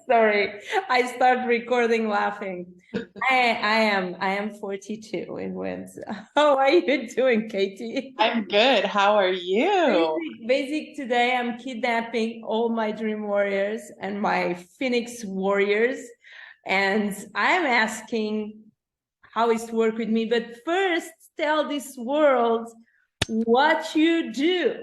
Sorry, I start recording laughing. I am 42 in wins. How are you doing, Katie? I'm good. How are you? Basic today, I'm kidnapping all my dream warriors and my Phoenix warriors, and I'm asking how is to work with me. But first, tell this world what you do.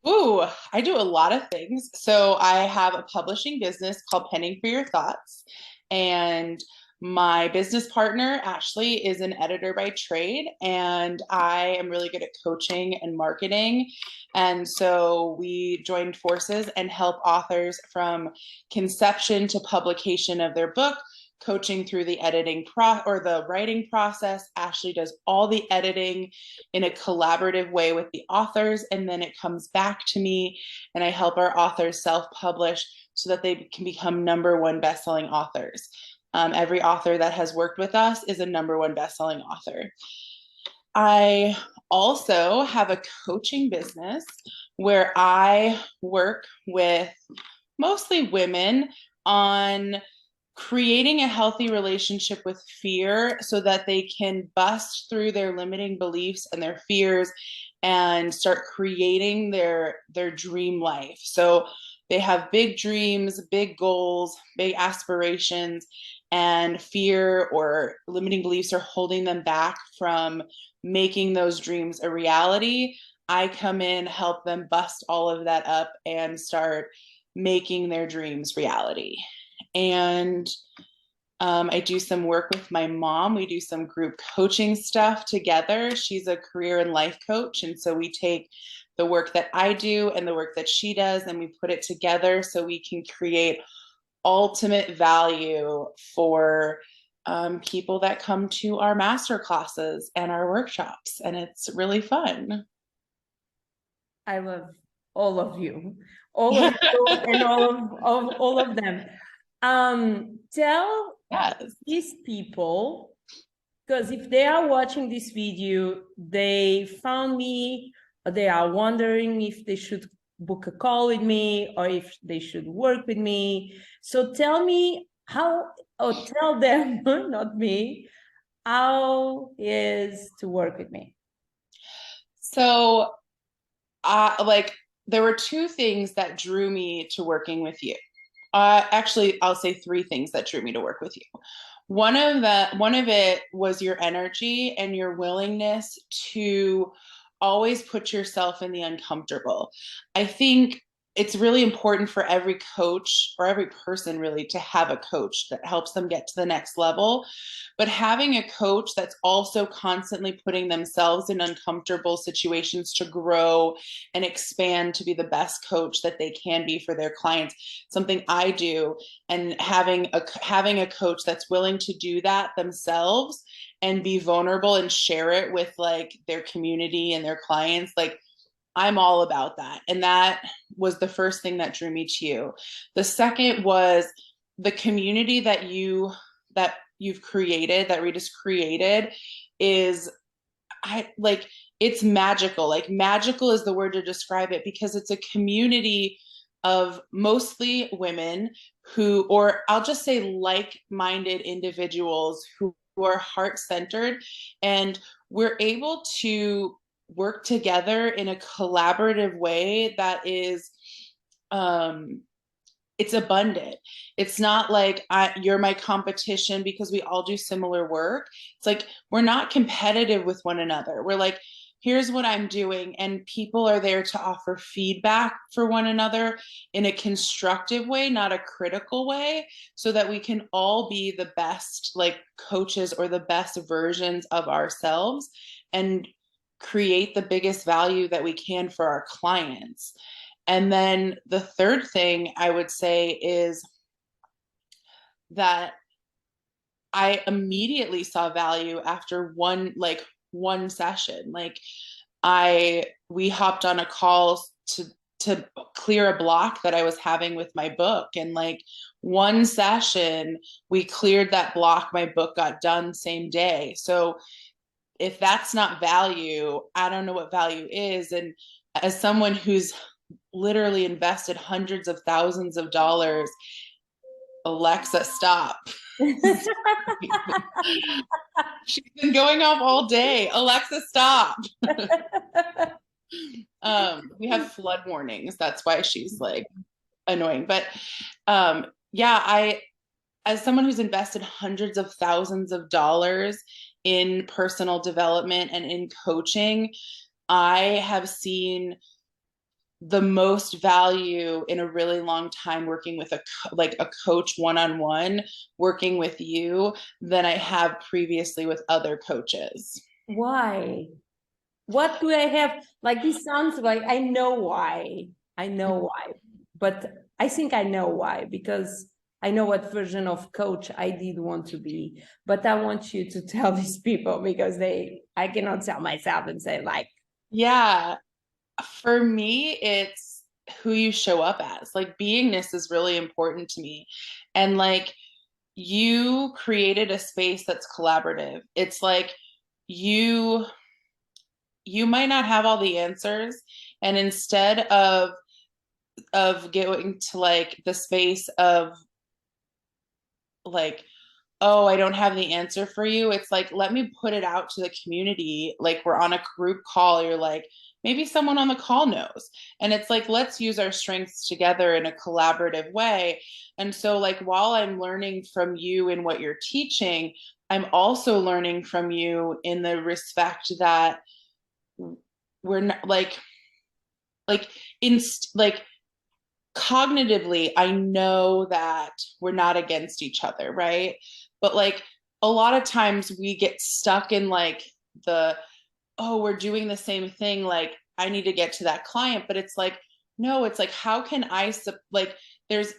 Ooh, I do a lot of things. So I have a publishing business called Penning for Your Thoughts. And my business partner, Ashley, is an editor by trade. And I am really good at coaching and marketing. And so we joined forces and help authors from conception to publication of their book, coaching through the or the writing process. Ashley does all the editing in a collaborative way with the authors, and then it comes back to me, and I help our authors self-publish so that they can become number one best-selling authors. Every author that has worked with us is a number one best-selling author. I also have a coaching business where I work with mostly women on creating a healthy relationship with fear so that they can bust through their limiting beliefs and their fears and start creating their dream life. So they have big dreams, big goals, big aspirations, and fear or limiting beliefs are holding them back from making those dreams a reality. I come in, help them bust all of that up and start making their dreams reality. And I do some work with my mom. We do some group coaching stuff together. She's a career and life coach. And so we take the work that I do and the work that she does, and we put it together so we can create ultimate value for people that come to our master classes and our workshops. And it's really fun. I love all of you, all of you, and all of them. Tell Yes. these people, because if they are watching this video, they found me, or they are wondering if they should book a call with me or if they should work with me. So tell me how, or tell them, not me, how is to work with me. So, like, there were two things that drew me to working with you. Actually, I'll say three things that drew me to work with you. One of it was your energy and your willingness to always put yourself in the uncomfortable. I think it's really important for every coach or every person really to have a coach that helps them get to the next level. But having a coach that's also constantly putting themselves in uncomfortable situations to grow and expand to be the best coach that they can be for their clients, something I do, and having a coach that's willing to do that themselves and be vulnerable and share it with like their community and their clients, like I'm all about that. And that was the first thing that drew me to you. The second was the community that you've created, that Rita's created, is I like it's magical. Like magical is the word to describe it because it's a community of mostly women who, or I'll just say like-minded individuals who are heart-centered, and we're able to work together in a collaborative way that is um it's abundant. It's not like you're my competition because we all do similar work. It's like we're not competitive with one another. We're like, here's what I'm doing. And people are there to offer feedback for one another in a constructive way, not a critical way, so that we can all be the best, like coaches or the best versions of ourselves and create the biggest value that we can for our clients. And then the third thing I would say is that I immediately saw value after one session. Like we hopped on a call to clear a block that I was having with my book, and like one session we cleared that block. My book got done same day. So if that's not value, I don't know what value is. And as someone who's literally invested hundreds of thousands of dollars Alexa, stop. She's been going off all day. Alexa, stop. We have flood warnings. That's why she's like annoying. But yeah, as someone who's invested hundreds of thousands of dollars in personal development and in coaching, I have seen the most value in a really long time working with a coach one-on-one, working with you, than I have previously with other coaches. Why? What do I have? Like, this sounds like I know why. I know why. But I think I know why, because I know what version of coach I did want to be. But I want you to tell these people, because I cannot tell myself and say, like, Yeah, for me, it's who you show up as. Like, beingness is really important to me. And like, you created a space that's collaborative. It's like you might not have all the answers, and instead of going to like the space of like, oh, I don't have the answer for you, it's like, let me put it out to the community. Like, we're on a group call, you're like, maybe someone on the call knows, and it's like, let's use our strengths together in a collaborative way. And so like, while I'm learning from you in what you're teaching, I'm also learning from you in the respect that we're not like in like cognitively, I know that we're not against each other, right? But like, a lot of times we get stuck in like the, oh, we're doing the same thing, like I need to get to that client. But it's like, no, it's like, how can like, there's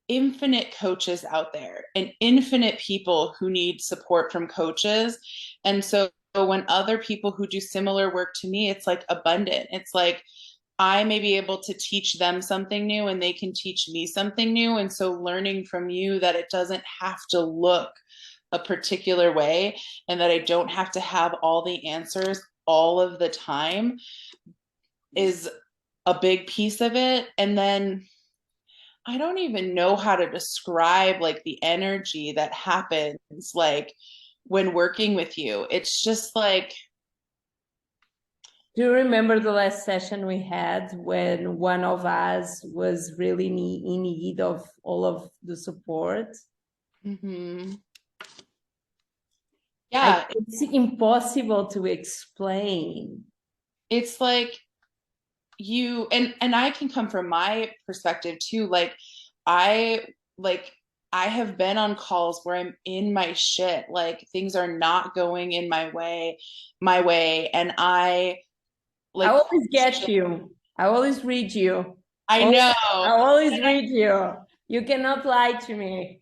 infinite coaches out there and infinite people who need support from coaches. And so when other people who do similar work to me, it's like abundant. It's like, I may be able to teach them something new and they can teach me something new. And so learning from you that it doesn't have to look a particular way, and that I don't have to have all the answers all of the time, is a big piece of it. And then I don't even know how to describe like the energy that happens like when working with you. It's just like, do you remember the last session we had when one of us was really in need of all of the support? mm-hmm. Yeah, it's impossible to explain. It's like you, and I can come from my perspective too. Like, I like I have been on calls where I'm in my shit, like things are not going in my way, and I like, I always get you. I always read you. I know. I always read you. You cannot lie to me.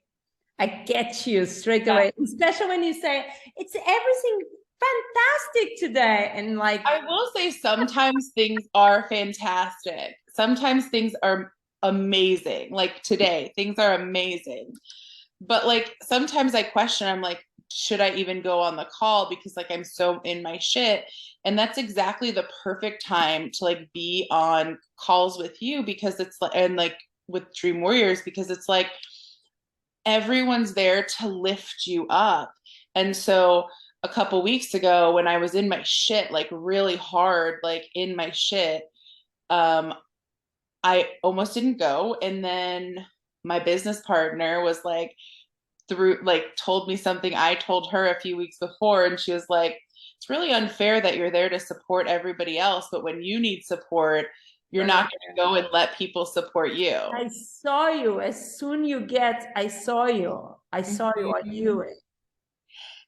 I get you straight away, especially when you say it's everything fantastic today. And like, I will say sometimes things are fantastic. Sometimes things are amazing. Like today, things are amazing. But like sometimes I question, I'm like, should I even go on the call? Because like I'm so in my shit. And that's exactly the perfect time to like be on calls with you, because it's like, and like with Dream Warriors, because it's like everyone's there to lift you up. And so a couple weeks ago when I was in my shit, like really hard, like in my shit, I almost didn't go. And then my business partner was like, told me something I told her a few weeks before. And she was like, it's really unfair that you're there to support everybody else, but when you need support, you're not going to go and let people support you. I saw you as soon I saw you. I saw you on you.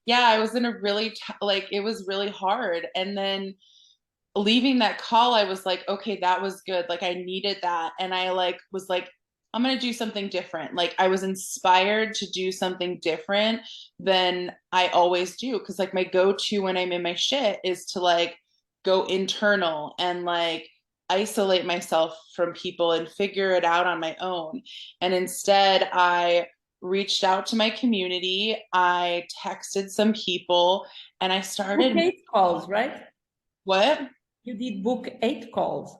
Yeah, I was in a really it was really hard. And then leaving that call, I was like, okay, that was good. Like I needed that. And I like was like, I'm going to do something different. Like I was inspired to do something different than I always do. Cause like my go-to when I'm in my shit is to like go internal and like isolate myself from people and figure it out on my own. And instead I reached out to my community. I texted some people and I started book 8 calls, right? What? You did book 8 calls.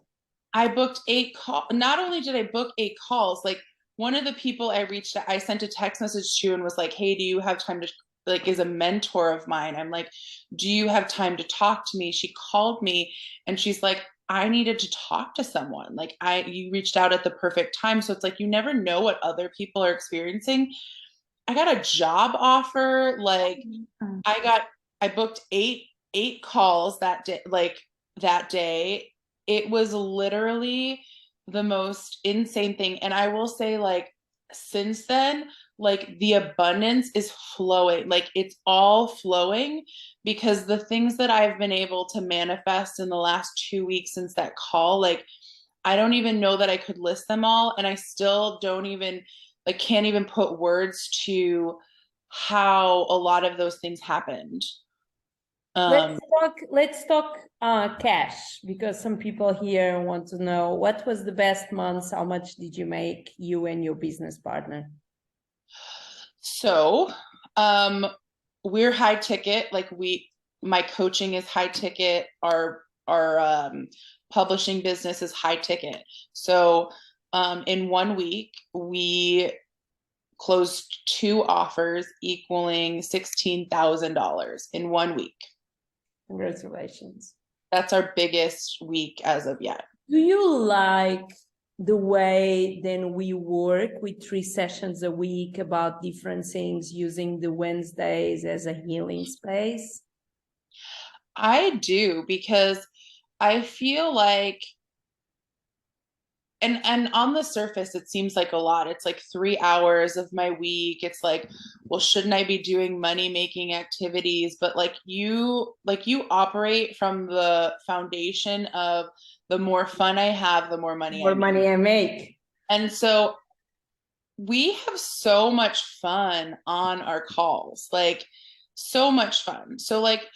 I booked 8 calls. Not only did I book 8 calls, like one of the people I sent a text message to and was like, hey, do you have time to, like, is a mentor of mine. I'm like, do you have time to talk to me? She called me and she's like, I needed to talk to someone. Like, you reached out at the perfect time. So it's like, you never know what other people are experiencing. I got a job offer. Like, I booked eight calls that day, like that day. It was literally the most insane thing. And I will say, like, since then, like, the abundance is flowing. Like, it's all flowing because the things that I've been able to manifest in the last 2 weeks since that call, like, I don't even know that I could list them all. And I still don't even, like, can't even put words to how a lot of those things happened. Let's talk cash, because some people here want to know what was the best months, how much did you make, you and your business partner? So, we're high ticket. Like, my coaching is high ticket. Our publishing business is high ticket. So, in 1 week, we closed 2 offers equaling $16,000 in 1 week. Congratulations. That's our biggest week as of yet. Do you like the way then we work with 3 sessions a week about different things, using the Wednesdays as a healing space? I do, because I feel like, and on the surface it seems like a lot. It's like 3 hours of my week. It's like, well, shouldn't I be doing money making activities? But like, you operate from the foundation of, the more fun I have, the more money I make. And so we have so much fun on our calls, like, so much fun. So, like,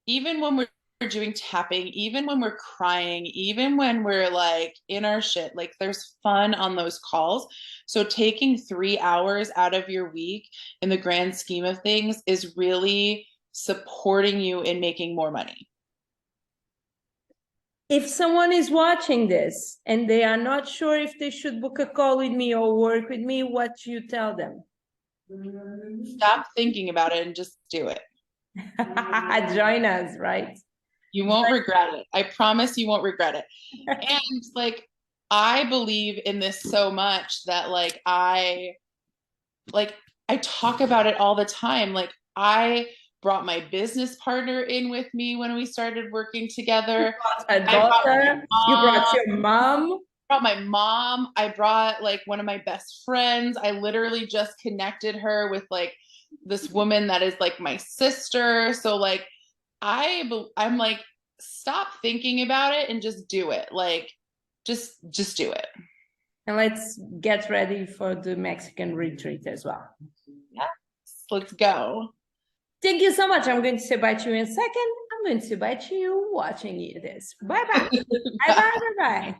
even when we're doing tapping, even when we're crying, even when we're like in our shit, like, there's fun on those calls. So taking 3 hours out of your week in the grand scheme of things is really supporting you in making more money. If someone is watching this and they are not sure if they should book a call with me or work with me, what do you tell them? Stop thinking about it and just do it. Join us, right? You won't regret it. I promise you won't regret it. And like, I believe in this so much that I talk about it all the time. Like, I brought my business partner in with me when we started working together. A daughter, you brought your mom. I brought my mom. I brought like one of my best friends. I literally just connected her with like this woman that is like my sister. So like, I'm like, stop thinking about it and just do it. Like, just do it. And let's get ready for the Mexican retreat as well. Yes, let's go. Thank you so much. I'm going to say bye to you in a second. I'm going to say bye to you watching this. Bye-bye. Bye-bye. Bye-bye.